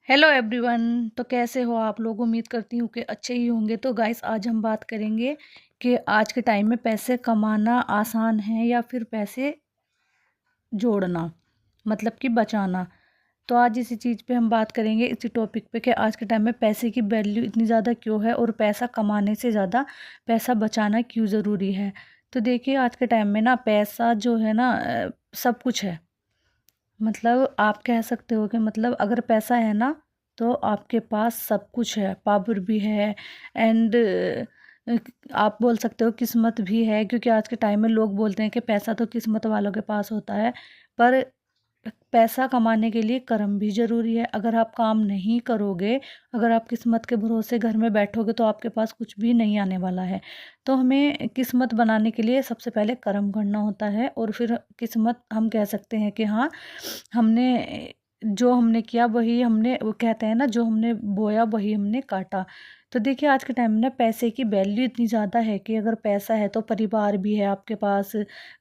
Hello everyone. तो कैसे हो आप लोग? उम्मीद करती हूँ कि अच्छे ही होंगे। तो गाइस, आज हम बात करेंगे कि आज के टाइम में पैसे कमाना आसान है या फिर पैसे जोड़ना, मतलब कि बचाना। तो आज इसी चीज़ पे हम बात करेंगे, इसी टॉपिक पे, कि आज के टाइम में पैसे की वैल्यू इतनी ज़्यादा क्यों है और पैसा कमाने से ज़्यादा पैसा बचाना क्यों ज़रूरी है। तो देखिए, आज के टाइम में ना पैसा जो है ना सब कुछ है। मतलब आप कह सकते हो कि मतलब अगर पैसा है ना तो आपके पास सब कुछ है, पावर भी है एंड आप बोल सकते हो किस्मत भी है, क्योंकि आज के टाइम में लोग बोलते हैं कि पैसा तो किस्मत वालों के पास होता है। पर पैसा कमाने के लिए कर्म भी ज़रूरी है। अगर आप काम नहीं करोगे, अगर आप किस्मत के भरोसे घर में बैठोगे तो आपके पास कुछ भी नहीं आने वाला है। तो हमें किस्मत बनाने के लिए सबसे पहले कर्म करना होता है और फिर किस्मत हम कह सकते हैं कि हाँ, हमने जो हमने किया वही हमने, वो कहते हैं ना, जो हमने बोया वही हमने काटा। तो देखिए, आज के टाइम में ना पैसे की वैल्यू इतनी ज़्यादा है कि अगर पैसा है तो परिवार भी है आपके पास,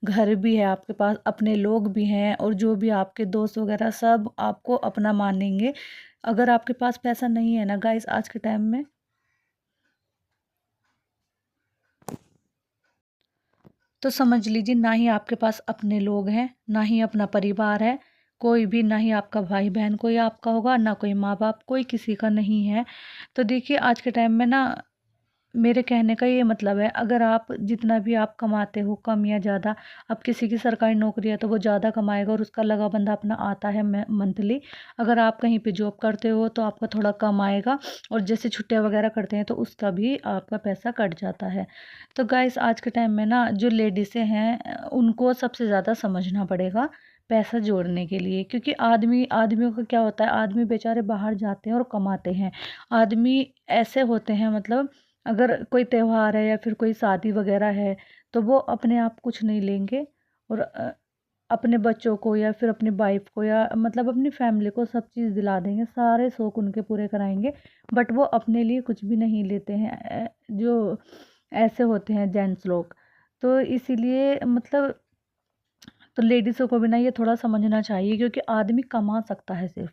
घर भी है आपके पास, अपने लोग भी हैं और जो भी आपके दोस्त वगैरह सब आपको अपना मानेंगे। अगर आपके पास पैसा नहीं है ना गाइस आज के टाइम में, तो समझ लीजिए ना ही आपके पास अपने लोग हैं, ना ही अपना परिवार है, कोई भी, ना ही आपका भाई बहन कोई आपका होगा, ना कोई माँ बाप, कोई किसी का नहीं है। तो देखिए, आज के टाइम में ना मेरे कहने का ये मतलब है, अगर आप जितना भी आप कमाते हो, कम या ज़्यादा, अब किसी की सरकारी नौकरी है तो वो ज़्यादा कमाएगा और उसका लगा बंदा अपना आता है मंथली। अगर आप कहीं पे जॉब करते हो तो आपका थोड़ा कम आएगा और जैसे छुट्टियाँ वगैरह करते हैं तो उसका भी आपका पैसा कट जाता है। तो गाइस, आज के टाइम में ना जो लेडीज़ें हैं उनको सबसे ज़्यादा समझना पड़ेगा पैसा जोड़ने के लिए, क्योंकि आदमियों का क्या होता है, आदमी बेचारे बाहर जाते हैं और कमाते हैं। आदमी ऐसे होते हैं, मतलब अगर कोई त्योहार है या फिर कोई शादी वगैरह है तो वो अपने आप कुछ नहीं लेंगे और अपने बच्चों को या फिर अपनी वाइफ को या मतलब अपनी फैमिली को सब चीज़ दिला देंगे, सारे शौक उनके पूरे कराएंगे। बट वो अपने लिए कुछ भी नहीं लेते हैं। जो ऐसे होते हैं जेंट्स लोग। तो इसीलिए मतलब, तो लेडीज़ों को भी ना ये थोड़ा समझना चाहिए, क्योंकि आदमी कमा सकता है, सिर्फ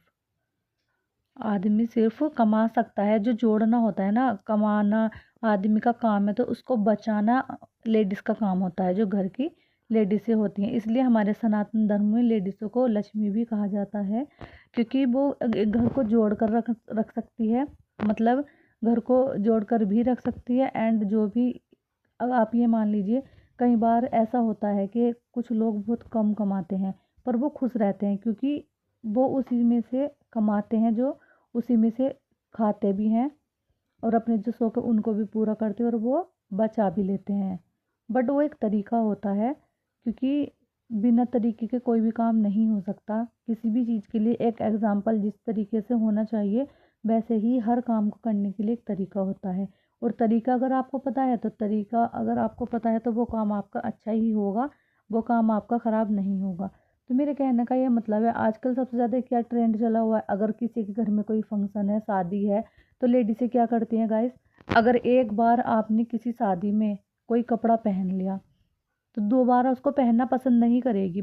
आदमी सिर्फ कमा सकता है। जो जोड़ना होता है ना, कमाना आदमी का काम है, तो उसको बचाना लेडीज़ का काम होता है, जो घर की लेडीज़ें होती हैं। इसलिए हमारे सनातन धर्म में लेडीज़ों को लक्ष्मी भी कहा जाता है, क्योंकि वो घर को जोड़ कर रख रख सकती है। मतलब घर को जोड़ कर भी रख सकती है एंड जो भी, अब आप ये मान लीजिए, कई बार ऐसा होता है कि कुछ लोग बहुत कम कमाते हैं पर वो खुश रहते हैं, क्योंकि वो उसी में से कमाते हैं, जो उसी में से खाते भी हैं और अपने जो शौक है उनको भी पूरा करते हैं और वो बचा भी लेते हैं। बट वो एक तरीका होता है, क्योंकि बिना तरीके के कोई भी काम नहीं हो सकता। किसी भी चीज़ के लिए एक एग्जाम्पल जिस तरीके से होना चाहिए, वैसे ही हर काम को करने के लिए एक तरीका होता है। और तरीका अगर आपको पता है तो तरीका अगर आपको पता है तो वो काम आपका अच्छा ही होगा, वो काम आपका ख़राब नहीं होगा। तो मेरे कहने का ये मतलब है, आजकल सबसे ज़्यादा क्या ट्रेंड चला हुआ है, अगर किसी के घर में कोई फंक्शन है, शादी है, तो लेडीज़ें क्या करती हैं गाइस, अगर एक बार आपने किसी शादी में कोई कपड़ा पहन लिया तो दोबारा उसको पहनना पसंद नहीं करेगी।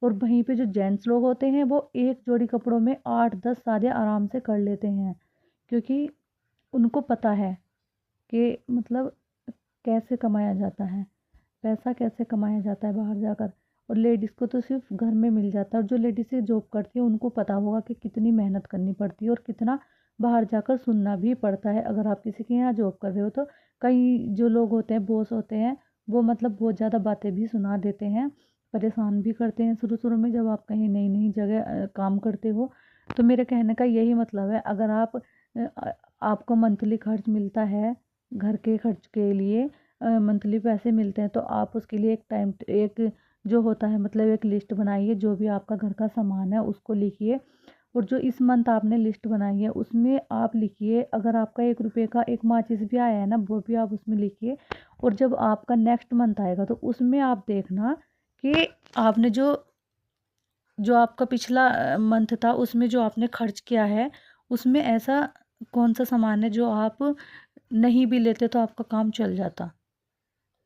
और वहीं पे जो जेंट्स लोग होते हैं वो एक जोड़ी कपड़ों में 8-10 शादियाँ आराम से कर लेते हैं, क्योंकि उनको पता है कि मतलब कैसे कमाया जाता है, पैसा कैसे कमाया जाता है बाहर जाकर। और लेडीज़ को तो सिर्फ घर में मिल जाता है, और जो लेडीज़ जॉब करती है उनको पता होगा कि कितनी मेहनत करनी पड़ती है और कितना बाहर जाकर सुनना भी पड़ता है। अगर आप किसी के यहाँ जॉब कर रहे हो तो कई जो लोग होते हैं, बॉस होते हैं, वो मतलब बहुत ज़्यादा बातें भी सुना देते हैं, परेशान भी करते हैं शुरू शुरू में, जब आप कहीं नई नई जगह काम करते हो। तो मेरे कहने का यही मतलब है, अगर आपको मंथली खर्च मिलता है, घर के खर्च के लिए मंथली पैसे मिलते हैं, तो आप उसके लिए एक जो होता है, मतलब एक लिस्ट बनाइए, जो भी आपका घर का सामान है उसको लिखिए। और जो इस मंथ आपने लिस्ट बनाई है उसमें आप लिखिए, अगर आपका 1 रुपये का एक माचिस भी आया है ना, वो भी आप उसमें लिखिए। और जब आपका नेक्स्ट मंथ आएगा तो उसमें आप देखना कि आपने जो जो आपका पिछला मंथ था उसमें जो आपने खर्च किया है, उसमें ऐसा कौन सा सामान है जो आप नहीं भी लेते तो आपका काम चल जाता।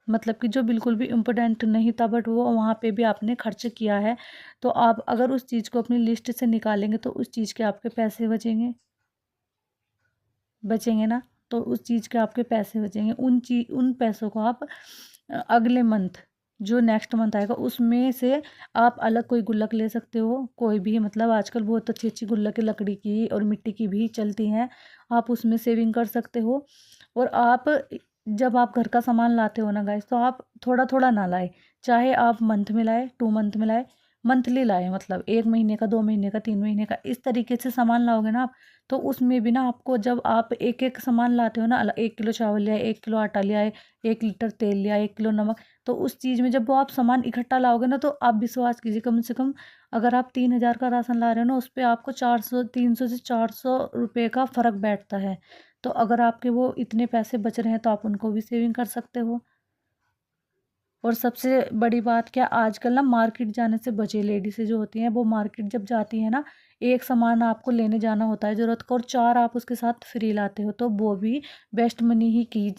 मतलब कि जो बिल्कुल भी इम्पोर्टेंट नहीं था बट वो वहाँ पे भी आपने खर्च किया है। तो आप अगर उस चीज़ को अपनी लिस्ट से निकालेंगे तो उस चीज़ के आपके पैसे बचेंगे, बचेंगे ना। तो उस चीज़ के आपके पैसे बचेंगे, उन पैसों को आप अगले मंथ, जो नेक्स्ट मंथ आएगा उसमें से आप अलग कोई गुल्लक ले सकते हो, कोई भी, मतलब आजकल बहुत अच्छी अच्छी गुल्लक लकड़ी की और मिट्टी की भी चलती हैं, आप उसमें सेविंग कर सकते हो। और आप जब आप घर का सामान लाते हो ना गाइस, तो आप थोड़ा थोड़ा ना लाए, चाहे आप मंथ में लाए, 2 मंथ में लाए, मंथली लाए, मतलब 1 महीने का, 2 महीने का, 3 महीने का, इस तरीके से सामान लाओगे ना आप, तो उसमें भी ना आपको, जब आप एक एक सामान लाते हो ना, 1 किलो चावल लिया, 1 किलो आटा लिया है, 1 लीटर तेल लिया, 1 किलो नमक, तो उस चीज़ में जब वो आप सामान इकट्ठा लाओगे ना, तो आप विश्वास कीजिए, कम से कम अगर आप 3,000 का राशन ला रहे हो ना, उस पर आपको 400, 300 से 400 रुपये का फ़र्क बैठता है। तो अगर आपके वो इतने पैसे बच रहे हैं तो आप उनको भी सेविंग कर सकते हो। और सबसे बड़ी बात क्या, आजकल ना मार्केट जाने से बचे, लेडीज़ जो होती हैं वो मार्केट जब जाती है ना, एक सामान आपको लेने जाना होता है ज़रूरत का और 4 आप उसके साथ फ्री लाते हो, तो वो भी वेस्ट मनी ही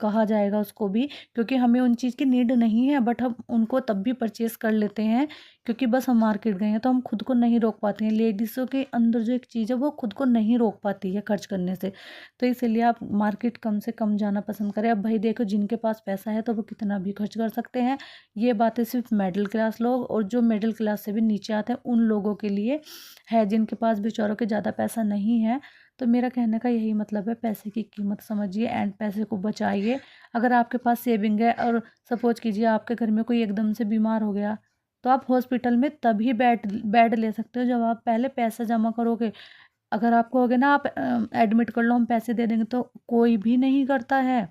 कहा जाएगा उसको भी, क्योंकि हमें उन चीज़ की नीड नहीं है बट हम उनको तब भी परचेज़ कर लेते हैं, क्योंकि बस हम मार्केट गए हैं, तो हम खुद को नहीं रोक पाते हैं। लेडीज़ों के अंदर जो एक चीज़ है वो खुद को नहीं रोक पाती है खर्च करने से। तो इसलिए आप मार्केट कम से कम जाना पसंद करें। अब भाई देखो, जिनके पास पैसा है तो वो कितना भी खर्च कर सकते हैं। ये बातें सिर्फ मिडिल क्लास लोग और जो मिडिल क्लास से भी नीचे आते हैं उन लोगों के लिए है, जिनके पास बेचारों के ज़्यादा पैसा नहीं है। तो मेरा कहने का यही मतलब है, पैसे की कीमत समझिए एंड पैसे को बचाइए। अगर आपके पास सेविंग है और सपोज कीजिए आपके घर में कोई एकदम से बीमार हो गया, तो आप हॉस्पिटल में तभी बेड बेड ले सकते हो जब आप पहले पैसा जमा करोगे। अगर आप कहोगे ना आप एडमिट कर लो, हम पैसे दे देंगे, तो कोई भी नहीं करता है।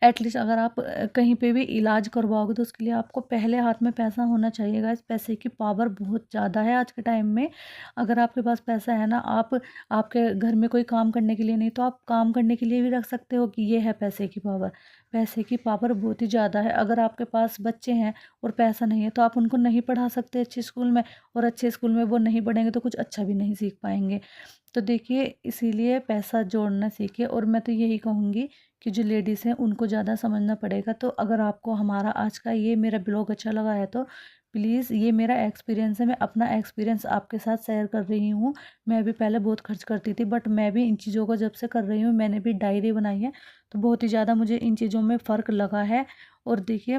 एटलीस्ट अगर आप कहीं पे भी इलाज करवाओगे तो उसके लिए आपको पहले हाथ में पैसा होना चाहिए गाइस। पैसे की पावर बहुत ज़्यादा है आज के टाइम में। अगर आपके पास पैसा है ना, आप आपके घर में कोई काम करने के लिए नहीं, तो आप काम करने के लिए भी रख सकते हो, कि ये है पैसे की पावर। पैसे की पावर बहुत ही ज़्यादा है। अगर आपके पास बच्चे हैं और पैसा नहीं है तो आप उनको नहीं पढ़ा सकते अच्छे स्कूल में, और अच्छे स्कूल में वो नहीं पढ़ेंगे तो कुछ अच्छा भी नहीं सीख पाएंगे। तो देखिए, इसीलिए पैसा जोड़ना सीखिए। और मैं तो यही कहूँगी कि जो लेडीज़ हैं उनको ज़्यादा समझना पड़ेगा। तो अगर आपको हमारा आज का ये मेरा ब्लॉग अच्छा लगा है तो प्लीज़, ये मेरा एक्सपीरियंस है, मैं अपना एक्सपीरियंस आपके साथ शेयर कर रही हूँ। मैं भी पहले बहुत खर्च करती थी बट मैं भी इन चीज़ों को जब से कर रही हूँ, मैंने भी डायरी बनाई है, तो बहुत ही ज़्यादा मुझे इन चीज़ों में फ़र्क लगा है। और देखिए,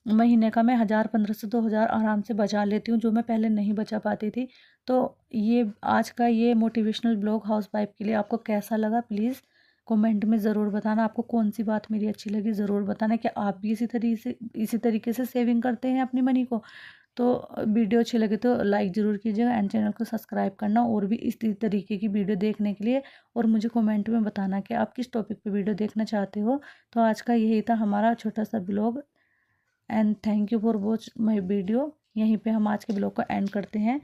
महीने का मैं 1,000, 1,500 से 2,000 आराम से बचा लेती हूँ, जो मैं पहले नहीं बचा पाती थी। तो ये आज का ये मोटिवेशनल ब्लॉग हाउस वाइफ के लिए आपको कैसा लगा, प्लीज़ कमेंट में ज़रूर बताना। आपको कौन सी बात मेरी अच्छी लगी ज़रूर बताना, कि आप भी इसी तरीके से सेविंग करते हैं अपनी मनी को। तो वीडियो अच्छी लगे तो लाइक ज़रूर कीजिएगा एंड चैनल को सब्सक्राइब करना, और भी इसी तरीके की वीडियो देखने के लिए। और मुझे कमेंट में बताना कि आप किस टॉपिक पे वीडियो देखना चाहते हो। तो आज का यही था हमारा छोटा सा blog, and thank you for watch my video. यहीं पे हम आज के ब्लॉग को एंड करते हैं।